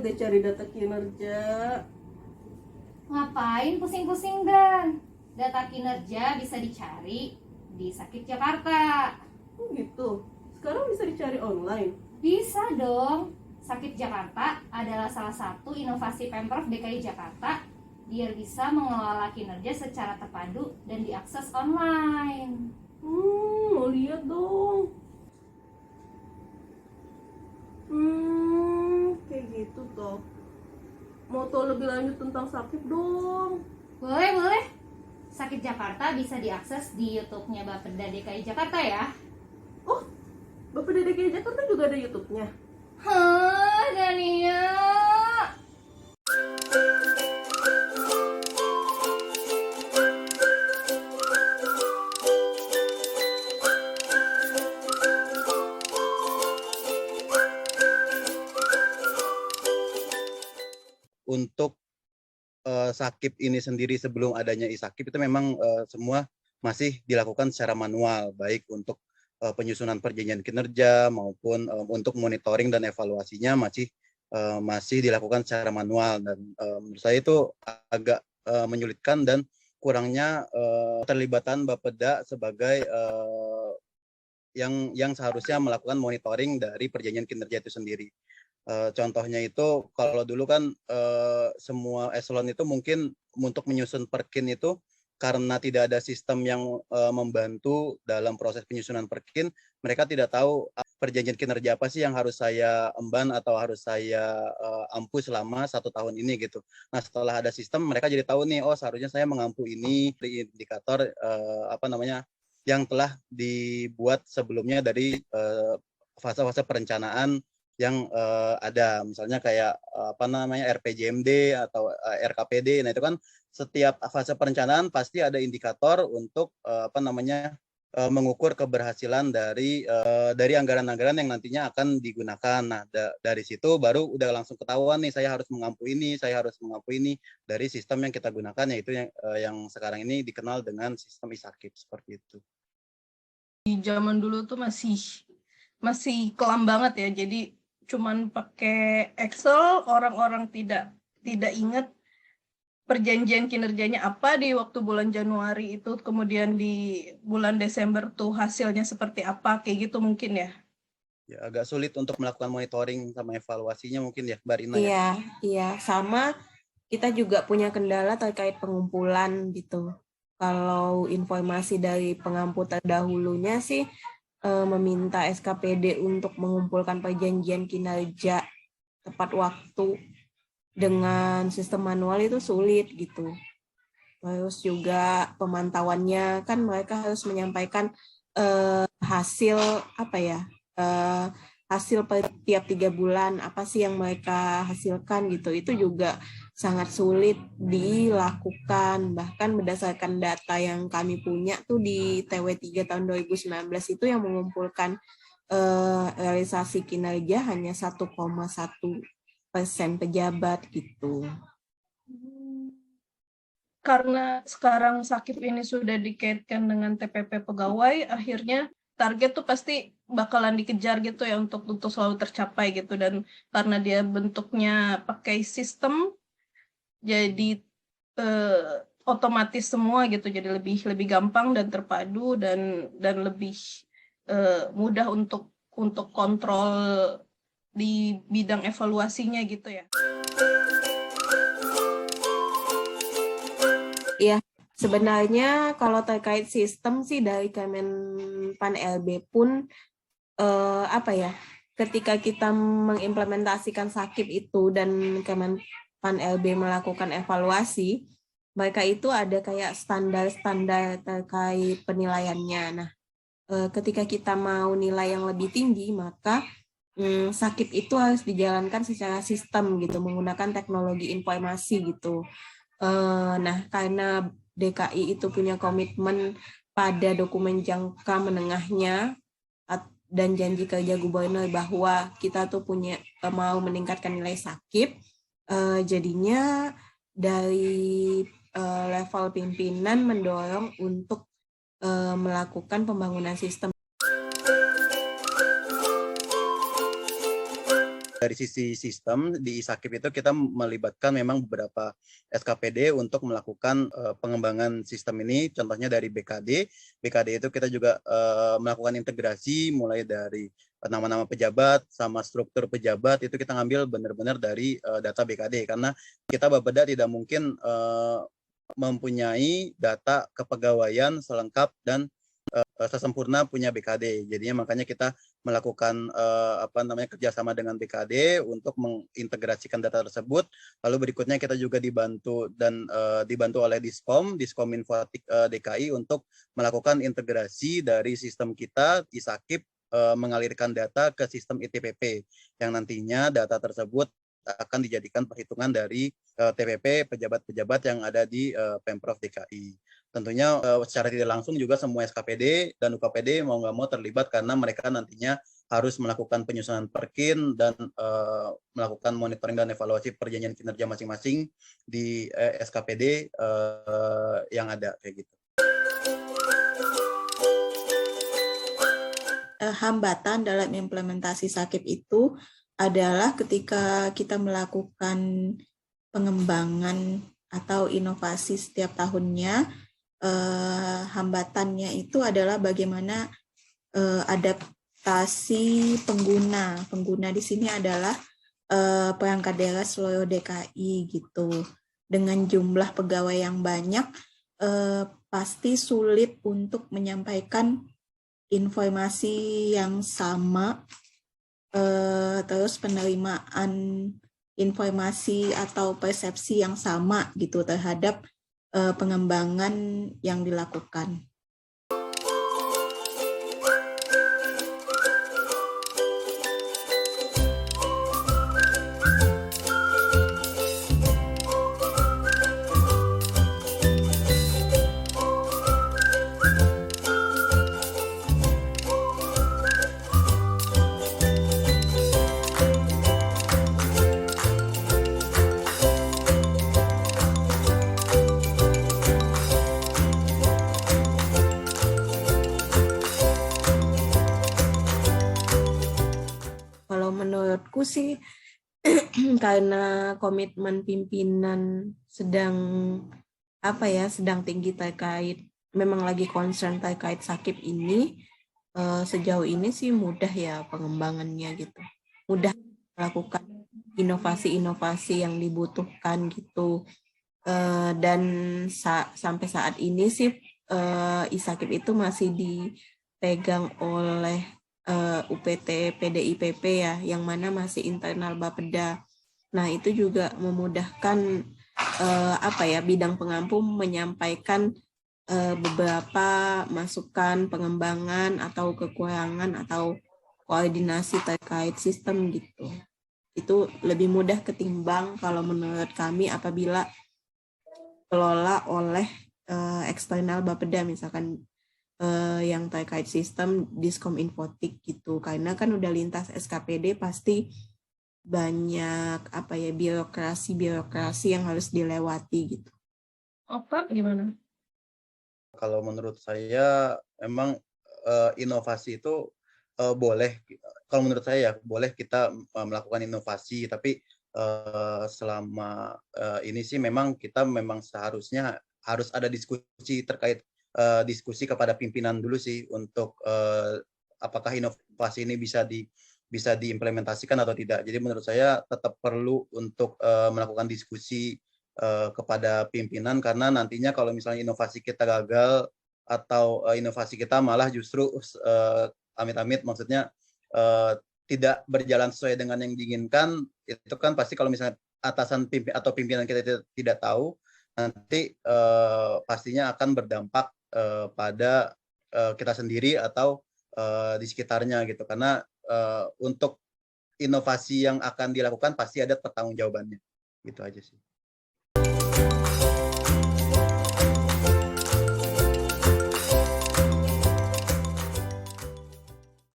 deh cari data kinerja. Ngapain pusing-pusing Dan? Data kinerja bisa dicari di Sakit Jakarta. Oh gitu. Sekarang bisa dicari online. Bisa dong. Sakit Jakarta adalah salah satu inovasi Pemprov DKI Jakarta biar bisa mengelola kinerja secara terpadu dan diakses online. Mau lihat dong. Kayak gitu toh. Mau tahu lebih lanjut tentang sakit dong. Boleh, boleh. Sakit Jakarta bisa diakses di YouTube-nya Bapeda DKI Jakarta ya. Oh, Bapak DKI Jakarta juga ada YouTube-nya. Hah, Dania. Untuk Sakip ini sendiri sebelum adanya e-Sakip itu memang semua masih dilakukan secara manual, baik untuk penyusunan perjanjian kinerja maupun untuk monitoring dan evaluasinya masih dilakukan secara manual, dan menurut saya itu agak menyulitkan dan kurangnya terlibatan Bapeda sebagai yang seharusnya melakukan monitoring dari perjanjian kinerja itu sendiri. Contohnya itu kalau dulu kan semua eselon itu mungkin untuk menyusun perkin itu karena tidak ada sistem yang membantu dalam proses penyusunan perkin, mereka tidak tahu perjanjian kinerja apa sih yang harus saya emban atau harus saya ampu selama 1 tahun ini gitu. Nah setelah ada sistem mereka jadi tahu nih, oh seharusnya saya mengampu ini dari indikator yang telah dibuat sebelumnya dari fase-fase perencanaan yang ada, misalnya kayak RPJMD atau RKPD. Nah itu kan setiap fase perencanaan pasti ada indikator untuk mengukur keberhasilan dari anggaran-anggaran yang nantinya akan digunakan. Nah dari situ baru udah langsung ketahuan nih, saya harus mengampu ini, saya harus mengampu ini dari sistem yang kita gunakan, yaitu yang sekarang ini dikenal dengan sistem e-Sakip seperti itu. Di zaman dulu tuh masih kelam banget ya, jadi cuman pakai Excel, orang-orang tidak ingat perjanjian kinerjanya apa di waktu bulan Januari itu, kemudian di bulan Desember tuh hasilnya seperti apa, kayak gitu mungkin ya. Ya, agak sulit untuk melakukan monitoring sama evaluasinya mungkin ya, Mbak Rina ya. Iya, sama kita juga punya kendala terkait pengumpulan gitu. Kalau informasi dari pengampu terdahulunya sih meminta SKPD untuk mengumpulkan perjanjian kinerja tepat waktu dengan sistem manual itu sulit gitu. Terus juga pemantauannya kan mereka harus menyampaikan hasil hasil per tiap 3 bulan apa sih yang mereka hasilkan gitu. Itu juga sangat sulit dilakukan. Bahkan berdasarkan data yang kami punya tuh di TW3 tahun 2019 itu yang mengumpulkan realisasi kinerja hanya 1,1% pejabat gitu. Karena sekarang Sakip ini sudah dikaitkan dengan TPP pegawai, akhirnya target tuh pasti bakalan dikejar gitu ya untuk selalu tercapai gitu. Dan karena dia bentuknya pakai sistem, jadi otomatis semua gitu, jadi lebih gampang dan terpadu dan lebih mudah untuk kontrol di bidang evaluasinya gitu ya. Iya, sebenarnya kalau terkait sistem sih dari Kemenpan LB pun ketika kita mengimplementasikan Sakip itu dan Kemenpan LB melakukan evaluasi, mereka itu ada kayak standar-standar terkait penilaiannya. Nah, ketika kita mau nilai yang lebih tinggi, maka Sakip itu harus dijalankan secara sistem gitu, menggunakan teknologi informasi gitu. Nah, karena DKI itu punya komitmen pada dokumen jangka menengahnya dan janji kerja gubernur bahwa kita tuh mau meningkatkan nilai Sakip, jadinya dari level pimpinan mendorong untuk melakukan pembangunan sistem. dari sisi sistem di ISAKIP itu kita melibatkan memang beberapa SKPD untuk melakukan pengembangan sistem ini. Contohnya dari BKD. BKD itu kita juga melakukan integrasi mulai dari nama-nama pejabat sama struktur pejabat itu kita ngambil benar-benar dari data BKD, karena kita Bapeda tidak mungkin mempunyai data kepegawaian selengkap dan sesempurna punya BKD. Jadinya makanya kita melakukan kerjasama dengan BKD untuk mengintegrasikan data tersebut. Lalu berikutnya kita juga dibantu oleh Diskom Infotik DKI untuk melakukan integrasi dari sistem kita ISAKIP mengalirkan data ke sistem ITPP yang nantinya data tersebut akan dijadikan perhitungan dari TPP pejabat-pejabat yang ada di Pemprov DKI. Tentunya secara tidak langsung juga semua SKPD dan UKPD mau nggak mau terlibat karena mereka nantinya harus melakukan penyusunan perkin dan melakukan monitoring dan evaluasi perjanjian kinerja masing-masing di SKPD yang ada kayak gitu. Hambatan dalam implementasi SAKIP itu adalah ketika kita melakukan pengembangan atau inovasi setiap tahunnya, hambatannya itu adalah bagaimana adaptasi pengguna. Pengguna di sini adalah perangkat daerah seluruh DKI gitu. Dengan jumlah pegawai yang banyak, pasti sulit untuk menyampaikan informasi yang sama, terus penerimaan informasi atau persepsi yang sama gitu terhadap pengembangan yang dilakukan. Kalau menurutku sih karena komitmen pimpinan sedang tinggi terkait, memang lagi concern terkait SAKIP ini, sejauh ini sih mudah ya pengembangannya gitu, mudah melakukan inovasi-inovasi yang dibutuhkan gitu, dan sampai saat ini sih ISAKIP itu masih dipegang oleh UPT PDIPP ya, yang mana masih internal Bapeda. Nah, itu juga memudahkan bidang pengampu menyampaikan beberapa masukan pengembangan atau kekurangan atau koordinasi terkait sistem gitu. Itu lebih mudah ketimbang kalau menurut kami apabila kelola oleh eksternal Bapeda, misalkan yang terkait sistem Diskom Infotik gitu, karena kan udah lintas SKPD pasti banyak birokrasi yang harus dilewati gitu. Opa gimana? Kalau menurut saya memang inovasi itu boleh, kalau menurut saya ya boleh kita melakukan inovasi, tapi selama ini sih memang kita seharusnya harus ada diskusi terkait diskusi kepada pimpinan dulu sih untuk apakah inovasi ini bisa diimplementasikan atau tidak. Jadi menurut saya tetap perlu untuk melakukan diskusi kepada pimpinan, karena nantinya kalau misalnya inovasi kita gagal atau inovasi kita malah justru amit-amit maksudnya tidak berjalan sesuai dengan yang diinginkan, itu kan pasti kalau misalnya atasan atau pimpinan kita tidak tahu, nanti pastinya akan berdampak pada kita sendiri atau di sekitarnya gitu, karena untuk inovasi yang akan dilakukan pasti ada pertanggungjawabannya, gitu aja sih.